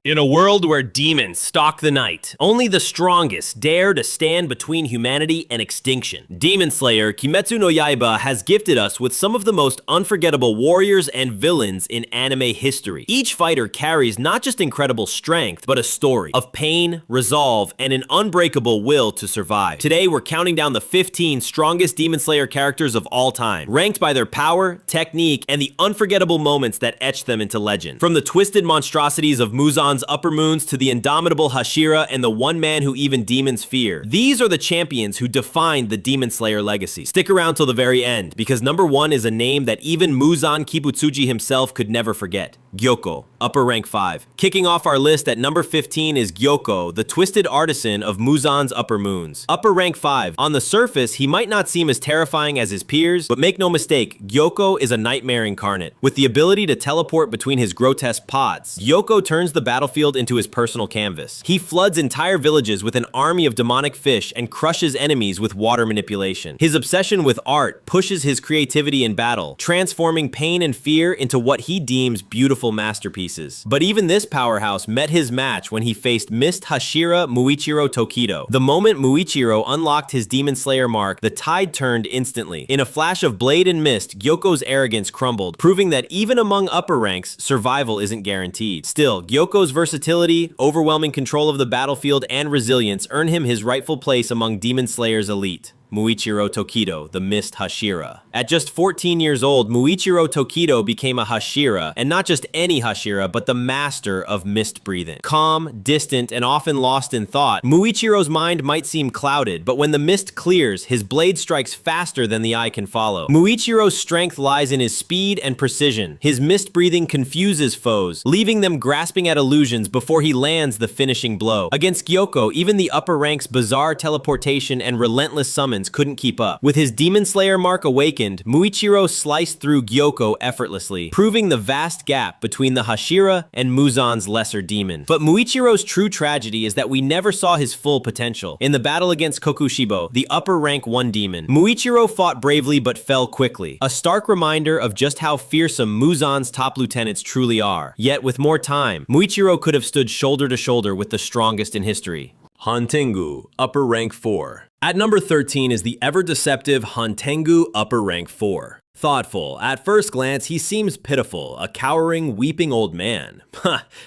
In a world where demons stalk the night, only the strongest dare to stand between humanity and extinction. Demon Slayer Kimetsu no Yaiba has gifted us with some of the most unforgettable warriors and villains in anime history. Each fighter carries not just incredible strength, but a story of pain, resolve, and an unbreakable will to survive. Today, we're counting down the 15 strongest Demon Slayer characters of all time, ranked by their power, technique, and the unforgettable moments that etched them into legend. From the twisted monstrosities of Muzan's upper moons to the indomitable Hashira and the one man who even demons fear. These are the champions who defined the Demon Slayer legacy. Stick around till the very end, because number 1 is a name that even Muzan Kibutsuji himself could never forget. Gyoko, upper rank 5. Kicking off our list at number 15 is Gyoko, the twisted artisan of Muzan's upper moons. Upper rank 5. On the surface, he might not seem as terrifying as his peers, but make no mistake, Gyoko is a nightmare incarnate. With the ability to teleport between his grotesque pods, Gyoko turns the battlefield into his personal canvas. He floods entire villages with an army of demonic fish and crushes enemies with water manipulation. His obsession with art pushes his creativity in battle, transforming pain and fear into what he deems beautiful masterpieces. But even this powerhouse met his match when he faced Mist Hashira Muichiro Tokido. The moment Muichiro unlocked his Demon Slayer mark, the tide turned instantly. In a flash of blade and mist, Gyoko's arrogance crumbled, proving that even among upper ranks, survival isn't guaranteed. Still, Gyoko's versatility, overwhelming control of the battlefield, and resilience earn him his rightful place among Demon Slayer's elite. Muichiro Tokido, the Mist Hashira. At just 14 years old, Muichiro Tokido became a Hashira, and not just any Hashira, but the master of mist breathing. Calm, distant, and often lost in thought, Muichiro's mind might seem clouded, but when the mist clears, his blade strikes faster than the eye can follow. Muichiro's strength lies in his speed and precision. His mist breathing confuses foes, leaving them grasping at illusions before he lands the finishing blow. Against Gyoko, even the upper ranks' bizarre teleportation and relentless summons couldn't keep up. With his Demon Slayer mark awakened, Muichiro sliced through Gyoko effortlessly, proving the vast gap between the Hashira and Muzan's lesser demon. But Muichiro's true tragedy is that we never saw his full potential. In the battle against Kokushibbo, the upper rank 1 demon, Muichiro fought bravely but fell quickly, a stark reminder of just how fearsome Muzan's top lieutenants truly are. Yet with more time, Muichiro could have stood shoulder to shoulder with the strongest in history. Hantengu, upper rank 4. At number 13 is the ever-deceptive Hantengu, upper rank 4. Thoughtful, at first glance he seems pitiful, a cowering, weeping old man.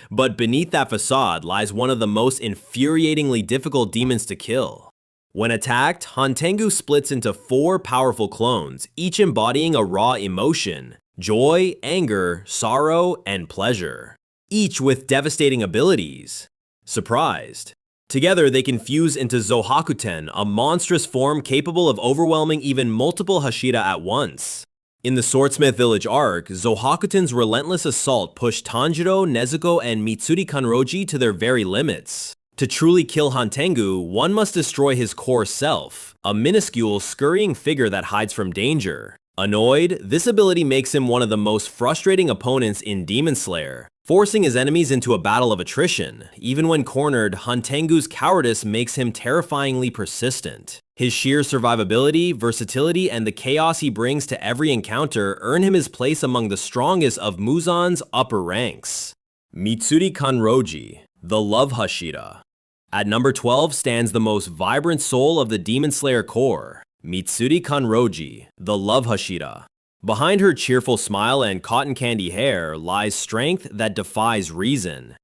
But beneath that facade lies one of the most infuriatingly difficult demons to kill. When attacked, Hantengu splits into 4 powerful clones, each embodying a raw emotion: joy, anger, sorrow, and pleasure. Each with devastating abilities. Surprised. Together, they can fuse into Zohakuten, a monstrous form capable of overwhelming even multiple Hashira at once. In the Swordsmith Village arc, Zohakuten's relentless assault pushed Tanjiro, Nezuko, and Mitsuri Kroji to their very limits. To truly kill Hantengu, one must destroy his core self, a minuscule, scurrying figure that hides from danger. Annoyed, this ability makes him one of the most frustrating opponents in Demon Slayer, forcing his enemies into a battle of attrition. Even when cornered, Hantengu's cowardice makes him terrifyingly persistent. His sheer survivability, versatility, and the chaos he brings to every encounter earn him his place among the strongest of Muzan's upper ranks. Mitsuri Kroji, the Love Hashira. At number 12 stands the most vibrant soul of the Demon Slayer core, Mitsuri Kroji, the Love Hashira. Behind her cheerful smile and cotton candy hair lies strength that defies reason.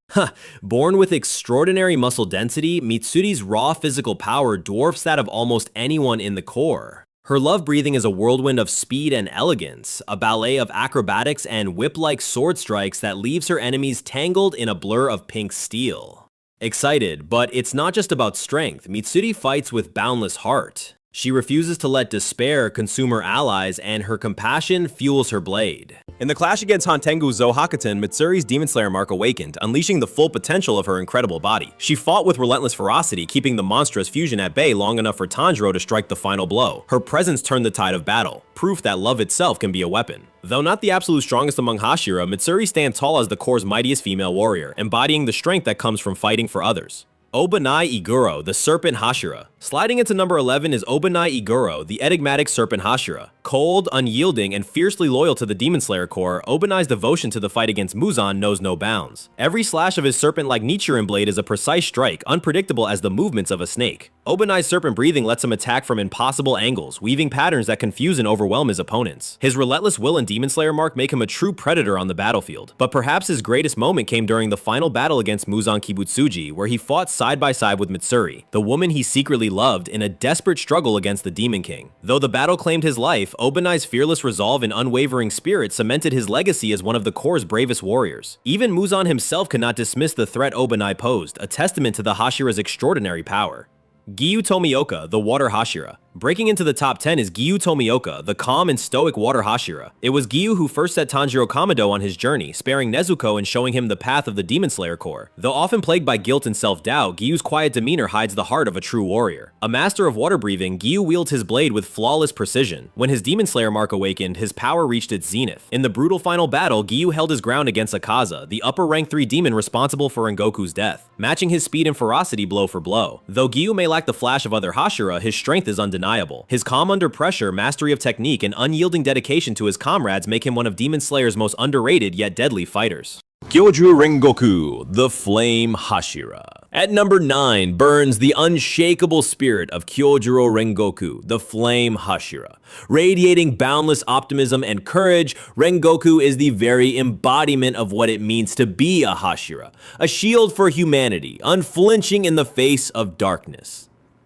Born with extraordinary muscle density, Mitsuri's raw physical power dwarfs that of almost anyone in the core. Her love breathing is a whirlwind of speed and elegance, a ballet of acrobatics and whip-like sword strikes that leaves her enemies tangled in a blur of pink steel. Excited, but it's not just about strength. Mitsuri fights with boundless heart. She refuses to let despair consume her allies, and her compassion fuels her blade. In the clash against Hantengu Zohakuten, Mitsuri's Demon Slayer mark awakened, unleashing the full potential of her incredible body. She fought with relentless ferocity, keeping the monstrous fusion at bay long enough for Tanjiro to strike the final blow. Her presence turned the tide of battle, proof that love itself can be a weapon. Though not the absolute strongest among Hashira, Mitsuri stands tall as the core's mightiest female warrior, embodying the strength that comes from fighting for others. Oana Iguro, the Serpent Hashira. Sliding into number 11 is Oana Iguro, the enigmatic Serpent Hashira. Cold, unyielding, and fiercely loyal to the Demon Slayer Corps, Obanai's devotion to the fight against Muzan knows no bounds. Every slash of his serpent-like Nichiren blade is a precise strike, unpredictable as the movements of a snake. Obanai's serpent breathing lets him attack from impossible angles, weaving patterns that confuse and overwhelm his opponents. His relentless will and Demon Slayer mark make him a true predator on the battlefield. But perhaps his greatest moment came during the final battle against Muzan Kibutsuji, where he fought side by side with Mitsuri, the woman he secretly loved, in a desperate struggle against the Demon King. Though the battle claimed his life, Obanai's fearless resolve and unwavering spirit cemented his legacy as one of the Corps' bravest warriors. Even Muzan himself could not dismiss the threat Obanai posed, a testament to the Hashira's extraordinary power. Guillu Tomoka, the Water Hashira. Breaking into the top 10 is Guillu Tomoka, the calm and stoic Water Hashira. It was Guillu who first set Taniro Kamo on his journey, sparing Nezuko and showing him the path of the Demon Slayer Corps. Though often plagued by guilt and self-doubt, Guillu's quiet demeanor hides the heart of a true warrior. A master of water breathing, Guillu wields his blade with flawless precision. When his Demon Slayer mark awakened, his power reached its zenith. In the brutal final battle, Guillu held his ground against Akaza, the upper rank 3 demon responsible for Rengoku's death, matching his speed and ferocity blow for blow. Though Guillu may lack the flash of other Hashira, his strength is undeniable. His calm under pressure, mastery of technique, and unyielding dedication to his comrades make him one of Demon Slayer's most underrated yet deadly fighters. Kyoju Ringoku, the Flame Hashira. At number 9 burns the unshakable spirit of Kyoju Ringoku, the Flame Hashira. Radiating boundless optimism and courage, Rengoku is the very embodiment of what it means to be a Hashira, a shield for humanity, unflinching in the face of darkness.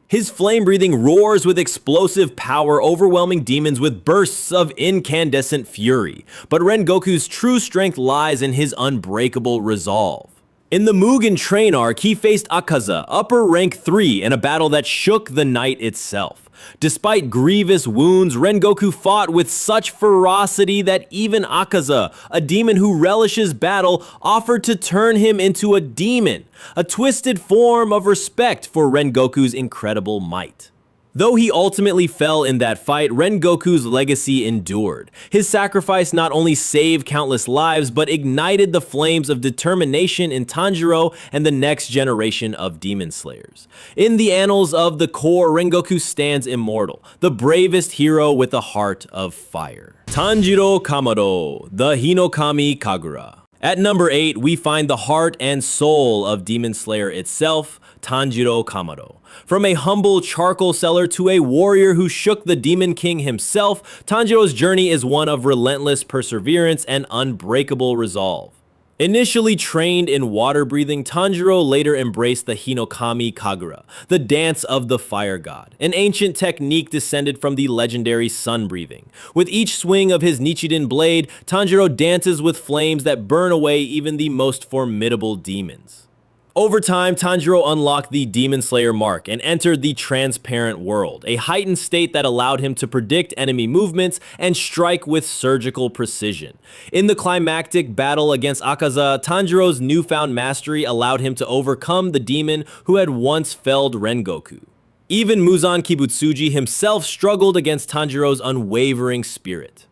His flame-breathing roars with explosive power, overwhelming demons with bursts of incandescent fury. But Rengoku's true strength lies in his unbreakable resolve. In the Mugen Train arc, he faced Akaza, upper rank 3, in a battle that shook the night itself. Despite grievous wounds, Rengoku fought with such ferocity that even Akaza, a demon who relishes battle, offered to turn him into a demon, a twisted form of respect for Rengoku's incredible might. Though he ultimately fell in that fight, Rengoku's legacy endured. His sacrifice not only saved countless lives, but ignited the flames of determination in Tanjiro and the next generation of Demon Slayers. In the annals of the Corps, Rengoku stands immortal, the bravest hero with a heart of fire. Taniro Kamo, the Hinokami Kagura. At number 8, we find the heart and soul of Demon Slayer itself, Taniro Kamo. From a humble charcoal seller to a warrior who shook the Demon King himself, Tanjiro's journey is one of relentless perseverance and unbreakable resolve. Initially trained in water breathing, Tanjiro later embraced the Hinokami Kagura, the dance of the fire god, an ancient technique descended from the legendary sun breathing. With each swing of his Nichiren blade, Tanjiro dances with flames that burn away even the most formidable demons. Over time, Tanjiro unlocked the Demon Slayer mark and entered the transparent world, a heightened state that allowed him to predict enemy movements and strike with surgical precision. In the climactic battle against Akaza, Tanjiro's newfound mastery allowed him to overcome the demon who had once felled Rengoku. Even Muzan Kibutsuji himself struggled against Tanjiro's unwavering spirit.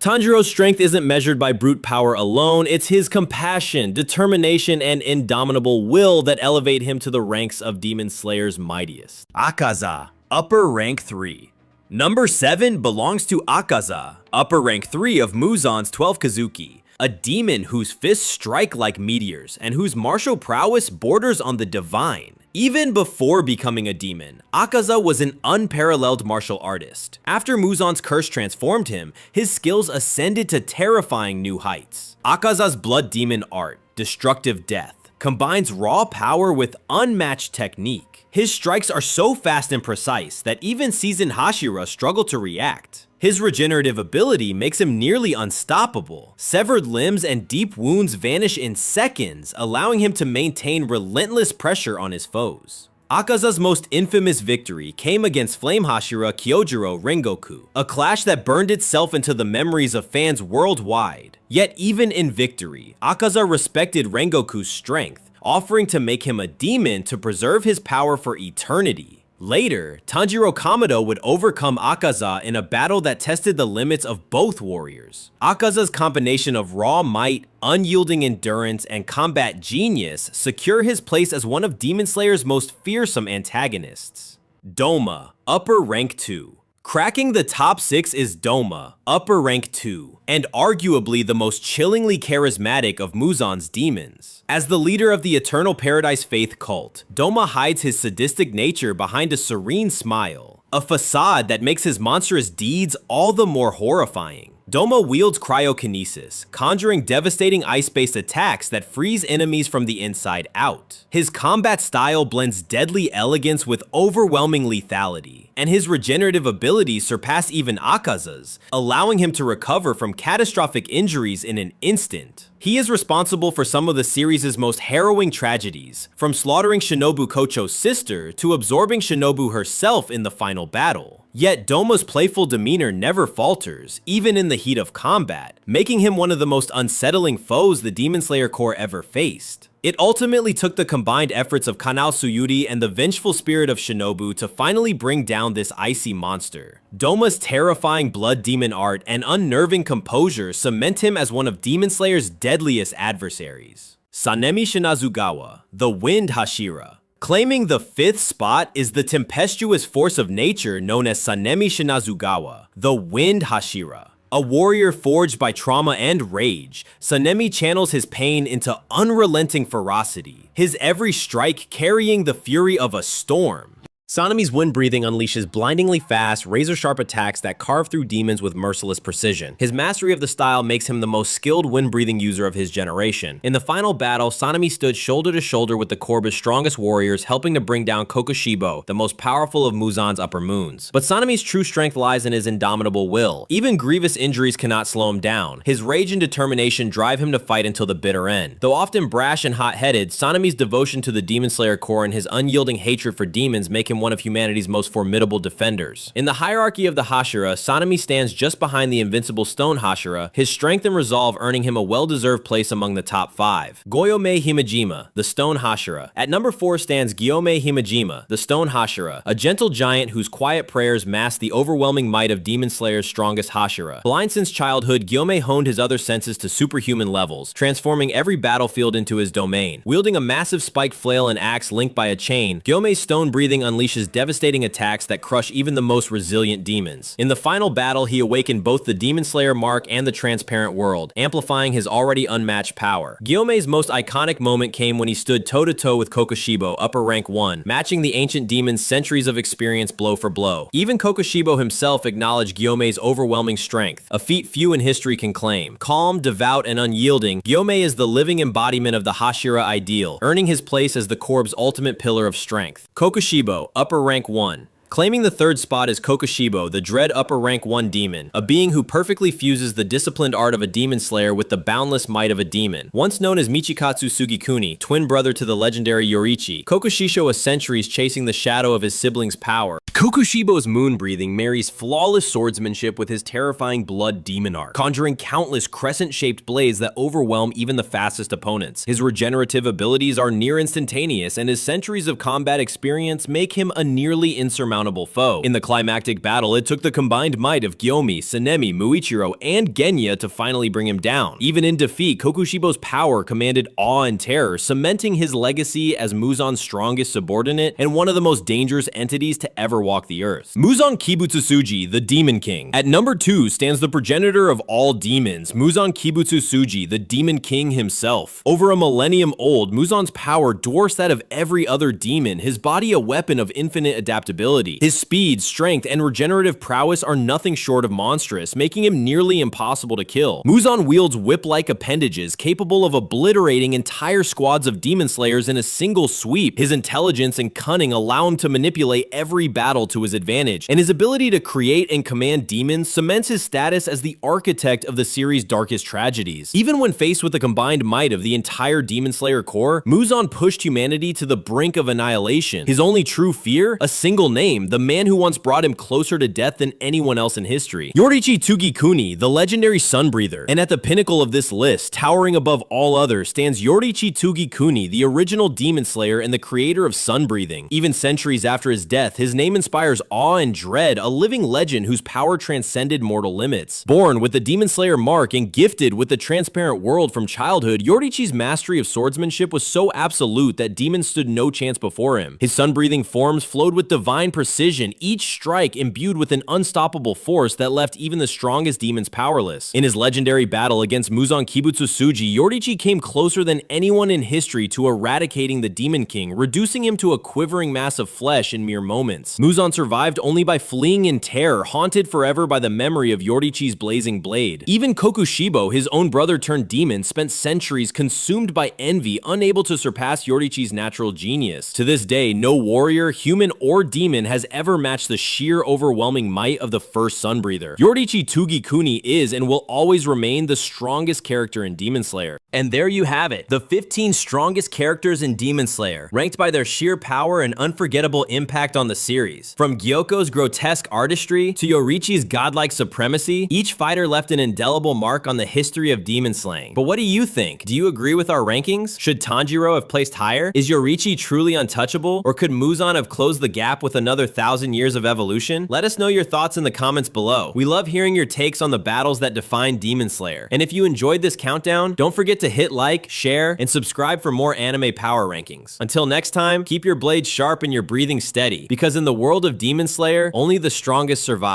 Tanjiro's strength isn't measured by brute power alone, it's his compassion, determination, and indomitable will that elevate him to the ranks of Demon Slayer's mightiest. Akaza, upper rank 3. Number 7 belongs to Akaza, upper rank 3 of Muzan's 12 Kazuki, a demon whose fists strike like meteors and whose martial prowess borders on the divine. Even before becoming a demon, Akaza was an unparalleled martial artist. After Muzan's curse transformed him, his skills ascended to terrifying new heights. Akaza's blood demon art, Destructive Death, combines raw power with unmatched technique. His strikes are so fast and precise that even seasoned Hashira struggle to react. His regenerative ability makes him nearly unstoppable. Severed limbs and deep wounds vanish in seconds, allowing him to maintain relentless pressure on his foes. Akaza's most infamous victory came against Flame Hashira Kyoju Ringoku, a clash that burned itself into the memories of fans worldwide. Yet even in victory, Akaza respected Rengoku's strength, offering to make him a demon to preserve his power for eternity. Later, Taniro Kamo would overcome Akaza in a battle that tested the limits of both warriors. Akaza's combination of raw might, unyielding endurance, and combat genius secure his place as one of Demon Slayer's most fearsome antagonists. Doma, upper rank 2. Cracking the top 6 is Doma, upper rank 2, and arguably the most chillingly charismatic of Muzan's demons. As the leader of the Eternal Paradise Faith cult, Doma hides his sadistic nature behind a serene smile, a facade that makes his monstrous deeds all the more horrifying. Doma wields cryokinesis, conjuring devastating ice-based attacks that freeze enemies from the inside out. His combat style blends deadly elegance with overwhelming lethality, and his regenerative abilities surpass even Akaza's, allowing him to recover from catastrophic injuries in an instant. He is responsible for some of the series' most harrowing tragedies, from slaughtering Shinobu Kocho's sister to absorbing Shinobu herself in the final battle. Yet Doma's playful demeanor never falters, even in the heat of combat, making him one of the most unsettling foes the Demon Slayer Corps ever faced. It ultimately took the combined efforts of Kanao Tsuyuri and the vengeful spirit of Shinobu to finally bring down this icy monster. Doma's terrifying blood demon art and unnerving composure cement him as one of Demon Slayer's deadliest adversaries. Sanmi Shinazugawa, the Wind Hashira. Claiming the 5th spot is the tempestuous force of nature known as Sanmi Shinazugawa, the Wind Hashira. A warrior forged by trauma and rage, Sanmi channels his pain into unrelenting ferocity, his every strike carrying the fury of a storm. Sanemi's wind breathing unleashes blindingly fast, razor-sharp attacks that carve through demons with merciless precision. His mastery of the style makes him the most skilled wind-breathing user of his generation. In the final battle, Sanemi stood shoulder to shoulder with the Corps' strongest warriors, helping to bring down Kokushibbo, the most powerful of Muzan's upper moons. But Sanemi's true strength lies in his indomitable will. Even grievous injuries cannot slow him down. His rage and determination drive him to fight until the bitter end. Though often brash and hot-headed, Sanemi's devotion to the Demon Slayer Corps and his unyielding hatred for demons make him one of humanity's most formidable defenders. In the hierarchy of the Hashira, Sanemi stands just behind the invincible Stone Hashira, his strength and resolve earning him a well-deserved place among the top 5. Guiome Himima, the Stone Hashira. At number 4 stands Guiome Himima, the Stone Hashira, a gentle giant whose quiet prayers mask the overwhelming might of Demon Slayer's strongest Hashira. Blind since childhood, Guiome honed his other senses to superhuman levels, transforming every battlefield into his domain. Wielding a massive spiked flail and axe linked by a chain, Guiome's stone breathing unleashes devastating attacks that crush even the most resilient demons. In the final battle, he awakened both the Demon Slayer mark and the Transparent World, amplifying his already unmatched power. Guiome's most iconic moment came when he stood toe-to-toe with Kokushibbo, upper rank 1, matching the ancient demon's centuries of experience blow for blow. Even Kokushibbo himself acknowledged Guiome's overwhelming strength, a feat few in history can claim. Calm, devout, and unyielding, Guiome is the living embodiment of the Hashira ideal, earning his place as the Corps' ultimate pillar of strength. Kokushibbo, upper rank 1. Claiming the 3rd spot is Kokushibbo, the dread upper rank 1 demon, a being who perfectly fuses the disciplined art of a demon slayer with the boundless might of a demon. Once known as Michikatsu Tsugikuni, twin brother to the legendary Yoriichi, Kokushibbo has centuries chasing the shadow of his sibling's power. Kokushibbo's moon breathing marries flawless swordsmanship with his terrifying blood demon art, conjuring countless crescent-shaped blades that overwhelm even the fastest opponents. His regenerative abilities are near instantaneous, and his centuries of combat experience make him a nearly insurmountable foe. In the climactic battle, it took the combined might of Guiome, Sanemi, Muichiro, and Genya to finally bring him down. Even in defeat, Kokushibbo's power commanded awe and terror, cementing his legacy as Muzan's strongest subordinate and one of the most dangerous entities to ever walk the earth. Muzan Kibbutsu Suji, the Demon King. At number 2 stands the progenitor of all demons, Muzan Kibbutsu Suji, the Demon King himself. Over a millennium old, Muzan's power dwarfs that of every other demon, his body a weapon of infinite adaptability. His speed, strength, and regenerative prowess are nothing short of monstrous, making him nearly impossible to kill. Muzan wields whip-like appendages capable of obliterating entire squads of demon slayers in a single sweep. His intelligence and cunning allow him to manipulate every battle to his advantage, and his ability to create and command demons cements his status as the architect of the series' darkest tragedies. Even when faced with the combined might of the entire Demon Slayer Corps, Muzan pushed humanity to the brink of annihilation. His only true fear? A single name, the man who once brought him closer to death than anyone else in history. Yordichi Tsugikuni, the legendary Sunbreather. And at the pinnacle of this list, towering above all others, stands Yoriichi Tsugikuni, the original Demon Slayer and the creator of Sunbreathing. Even centuries after his death, his name and inspires awe and dread, a living legend whose power transcended mortal limits. Born with the Demon Slayer mark and gifted with the transparent world from childhood, Yordichi's mastery of swordsmanship was so absolute that demons stood no chance before him. His sun-breathing forms flowed with divine precision, each strike imbued with an unstoppable force that left even the strongest demons powerless. In his legendary battle against Muzan Kibbutsu Suji, Yordichi came closer than anyone in history to eradicating the Demon King, reducing him to a quivering mass of flesh in mere moments. Muzan survived only by fleeing in terror, haunted forever by the memory of Yordichi's blazing blade. Even Kokushibbo, his own brother turned demon, spent centuries consumed by envy, unable to surpass Yordichi's natural genius. To this day, no warrior, human or demon, has ever matched the sheer overwhelming might of the first Sunbreather. Yordichi Tsugikuni is and will always remain the strongest character in Demon Slayer. And there you have it, the 15 strongest characters in Demon Slayer, ranked by their sheer power and unforgettable impact on the series. From Gyoko's grotesque artistry to Yoriichi's godlike supremacy, each fighter left an indelible mark on the history of demon slaying. But what do you think? Do you agree with our rankings? Should Tanjiro have placed higher? Is Yoriichi truly untouchable? Or could Muzan have closed the gap with another 1,000 years of evolution? Let us know your thoughts in the comments below. We love hearing your takes on the battles that define Demon Slayer. And if you enjoyed this countdown, don't forget to hit like, share, and subscribe for more anime power rankings. Until next time, keep your blades sharp and your breathing steady, because in the world of Demon Slayer, only the strongest survive.